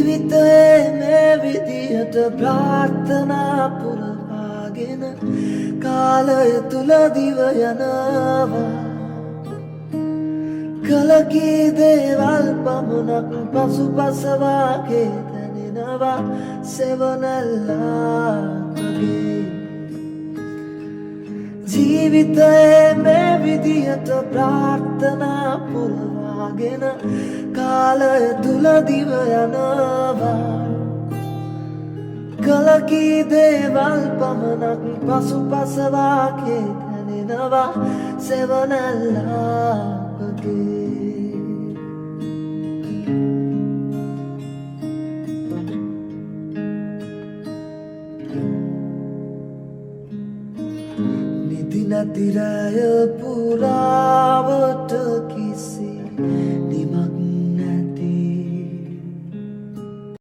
ජීවිතයේ මේ විදියට ප්‍රාර්ථනා පුරවාගෙන කාලය තුල දිව යනවා කලකී දේවල් පමණක් පසුපසවාගේ දැනෙනවා සෙවණැල්ලාගේ ජීවිතයේ මේ විදියට ප්‍රාර්ථනා පුරවාගෙන කාලය තුල දිව යනවා කලකී දේවල් පමණක් පසුපසවාගේ දැනෙනවා සෙවණැල්ලාගේ නිදි නැති රැය පුරාවට